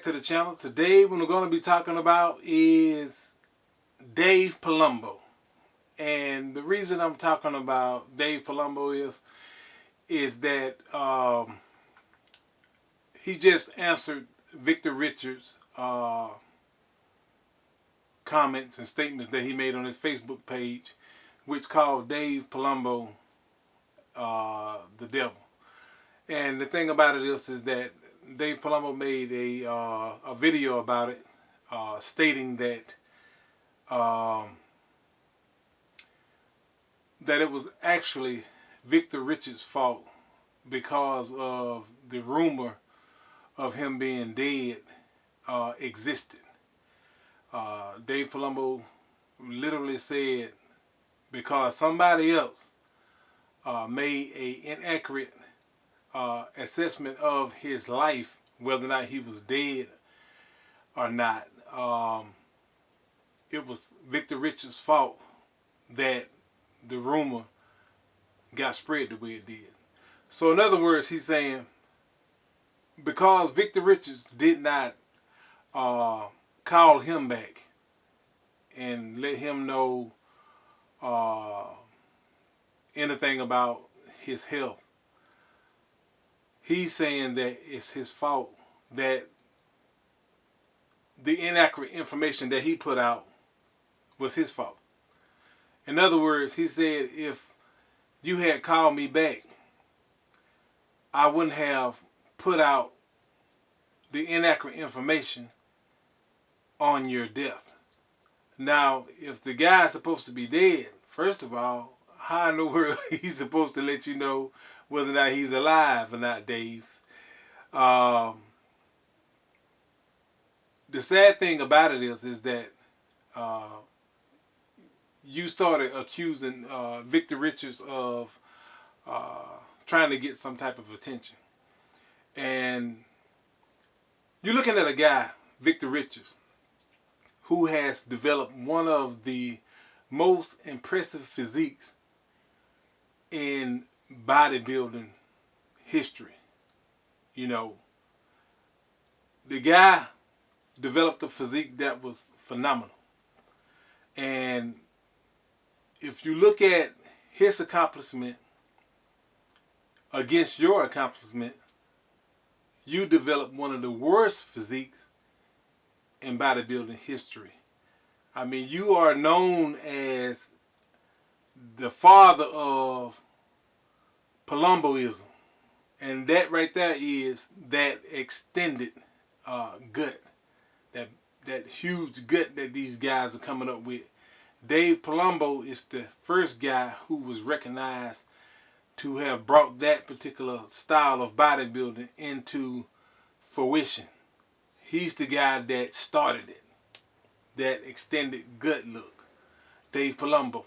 to the channel. Today what we're going to be talking about is Dave Palumbo. And the reason I'm talking about Dave Palumbo is that he just answered Victor Richards' comments and statements that he made on his Facebook page, which called Dave Palumbo the devil. And the thing about it is that Dave Palumbo made a video about it, stating that that it was actually Victor Richards' fault because of the rumor of him being dead existed. Dave Palumbo literally said because somebody else made an inaccurate assessment of his life, whether or not he was dead or not, it was Victor Richards' fault that the rumor got spread the way it did. So in other words, he's saying because Victor Richards did not call him back and let him know anything about his health, he's saying that it's his fault that the inaccurate information that he put out was his fault. In other words, he said, if you had called me back, I wouldn't have put out the inaccurate information on your death. Now, if the guy's supposed to be dead, first of all, how in the world he's supposed to let you know whether or not he's alive or not, Dave? The sad thing about it is that you started accusing Victor Richards of trying to get some type of attention. And you're looking at a guy, Victor Richards, who has developed one of the most impressive physiques in bodybuilding history. You know, the guy developed a physique that was phenomenal. And if you look at his accomplishment against your accomplishment, you developed one of the worst physiques in bodybuilding history. I mean, you are known as the father of Palumboism. And that right there is that extended gut, that huge gut that these guys are coming up with. Dave Palumbo is the first guy who was recognized to have brought that particular style of bodybuilding into fruition. He's the guy that started it, that extended gut look, Dave Palumbo.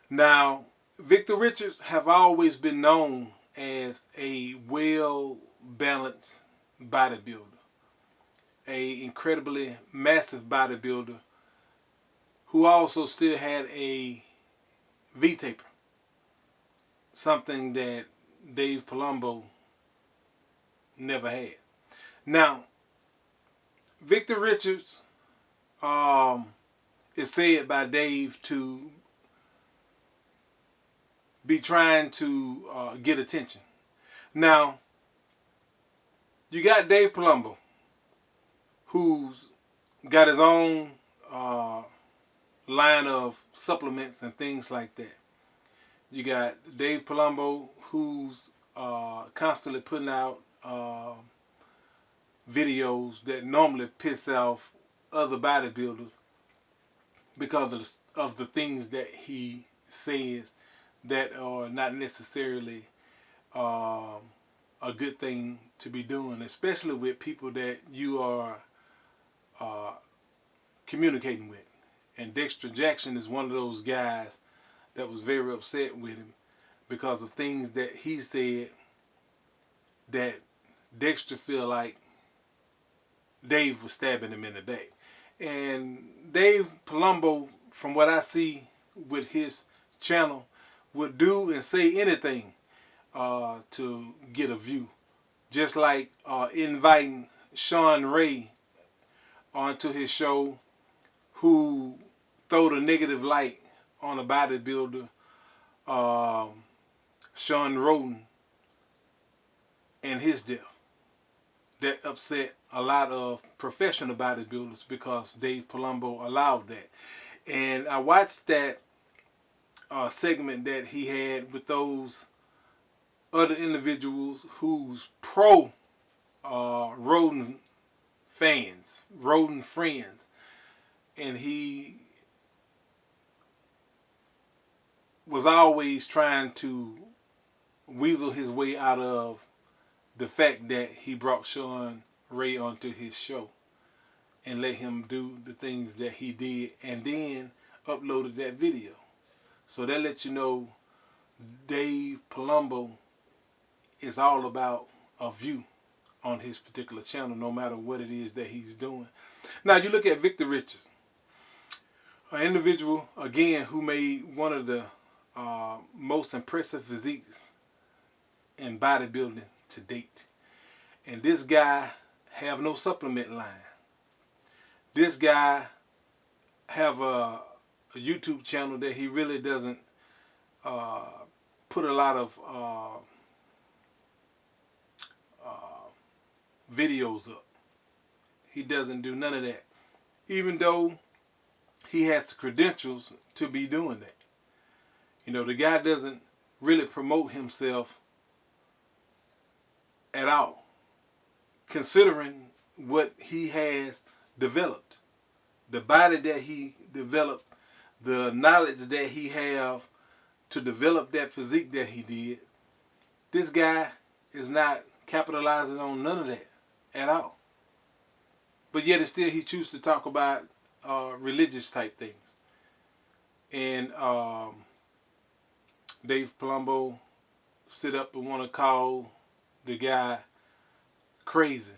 Now, Victor Richards have always been known as a well-balanced bodybuilder, a incredibly massive bodybuilder who also still had a V-taper, something that Dave Palumbo never had. Now, Victor Richards is said by Dave to be trying to get attention. Now, you got Dave Palumbo, who's got his own line of supplements and things like that. You got Dave Palumbo, who's constantly putting out videos that normally piss off other bodybuilders because of the things that he says that are not necessarily a good thing to be doing, especially with people that you are communicating with. And Dexter Jackson is one of those guys that was very upset with him because of things that he said that Dexter feel like Dave was stabbing him in the back. And Dave Palumbo, from what I see with his channel, would do and say anything to get a view. Just like inviting Sean Ray onto his show who throwed a negative light on a bodybuilder, Sean Roden, and his death. That upset a lot of professional bodybuilders because Dave Palumbo allowed that. And I watched that segment that he had with those other individuals who's pro Roden fans, Roden friends, and he was always trying to weasel his way out of the fact that he brought Sean Ray onto his show and let him do the things that he did, and then uploaded that video. So that lets you know Dave Palumbo is all about a view on his particular channel, no matter what it is that he's doing. Now you look at Victor Richards, an individual again who made one of the most impressive physiques in bodybuilding to date. And this guy have no supplement line. This guy have a YouTube channel that he really doesn't put a lot of videos up. He doesn't do none of that, even though he has the credentials to be doing that. You know, the guy doesn't really promote himself at all, considering what he has developed, the body that he developed, the knowledge that he have to develop that physique that he did. This guy is not capitalizing on none of that at all. But yet and still he chooses to talk about religious type things. And Dave Palumbo sit up and want to call the guy crazy.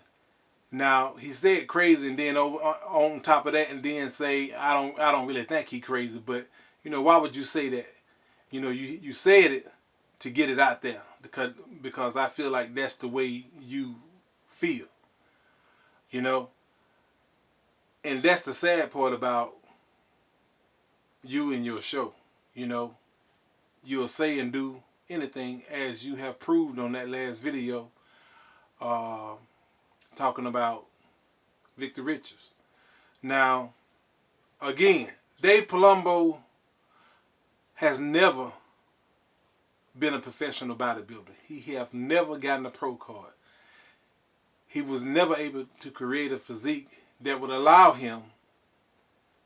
Now he said crazy, and then on top of that, and then say I don't really think he crazy. But you know, why would you say that? You know, you said it to get it out there because I feel like that's the way you feel. You know, and that's the sad part about you and your show. You know, you'll say and do anything, as you have proved on that last video talking about Victor Richards. Now, again, Dave Palumbo has never been a professional bodybuilder. He have never gotten a pro card. He was never able to create a physique that would allow him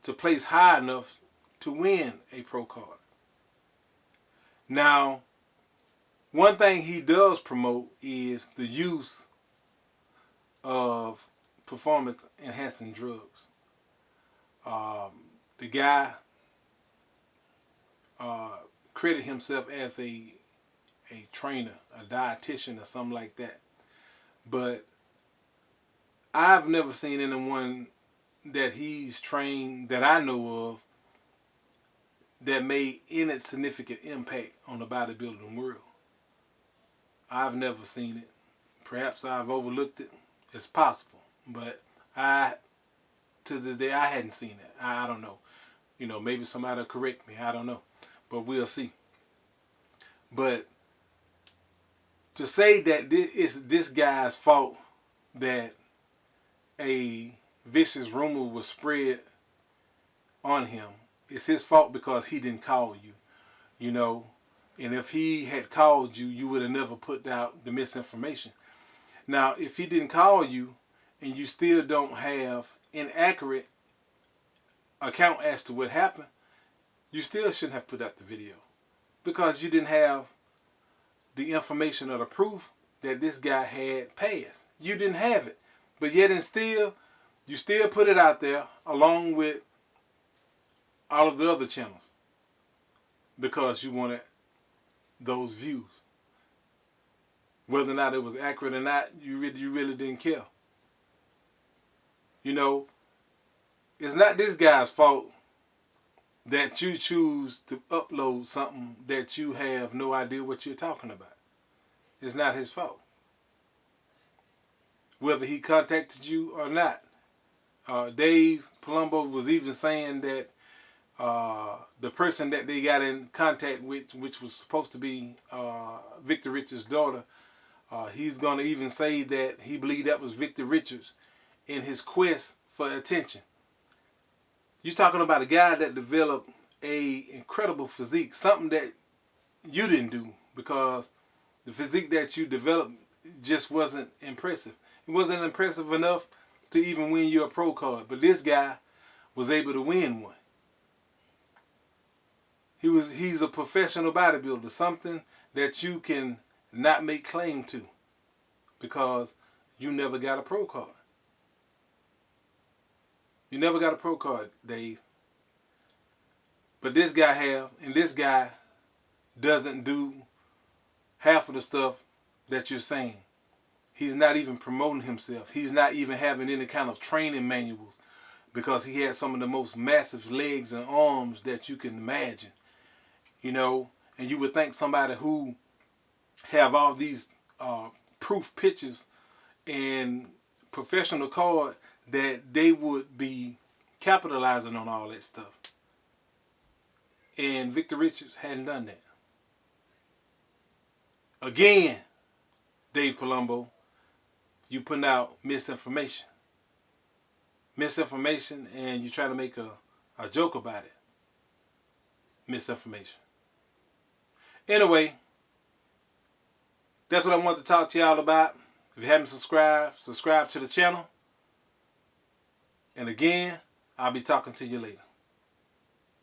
to place high enough to win a pro card. Now, one thing he does promote is the use of performance enhancing drugs. The guy credit himself as a trainer, a dietitian or something like that. But I've never seen anyone that he's trained that I know of that made any significant impact on the bodybuilding world. I've never seen it. Perhaps I've overlooked it. It's possible. But to this day, I hadn't seen it. I don't know. You know, maybe somebody will correct me. I don't know. But we'll see. But to say that it's this guy's fault that a vicious rumor was spread on him, it's his fault because he didn't call you, you know. And if he had called you, you would have never put out the misinformation. Now, if he didn't call you and you still don't have inaccurate account as to what happened, you still shouldn't have put out the video because you didn't have the information or the proof that this guy had passed. You didn't have it. But yet and still, you still put it out there along with all of the other channels because you wanted those views. Whether or not it was accurate or not, you really didn't care. You know, it's not this guy's fault that you choose to upload something that you have no idea what you're talking about. It's not his fault. whether he contacted you or not. Dave Palumbo was even saying that the person that they got in contact with, which was supposed to be Victor Richards' daughter, he's going to even say that he believed that was Victor Richards in his quest for attention. You're talking about a guy that developed a incredible physique, something that you didn't do, because the physique that you developed just wasn't impressive. It wasn't impressive enough to even win you a pro card, but this guy was able to win one. He's a professional bodybuilder, something that you can not make claim to because you never got a pro card. You never got a pro card, Dave. But this guy have, and this guy doesn't do half of the stuff that you're saying. He's not even promoting himself. He's not even having any kind of training manuals because he has some of the most massive legs and arms that you can imagine. You know, and you would think somebody who have all these proof pictures and professional card that they would be capitalizing on all that stuff. And Victor Richards hadn't done that. Again, Dave Palumbo, you putting out misinformation. Misinformation, and you try to make a joke about it. Misinformation. Anyway, that's what I want to talk to y'all about. If you haven't subscribed, subscribe to the channel. And again, I'll be talking to you later.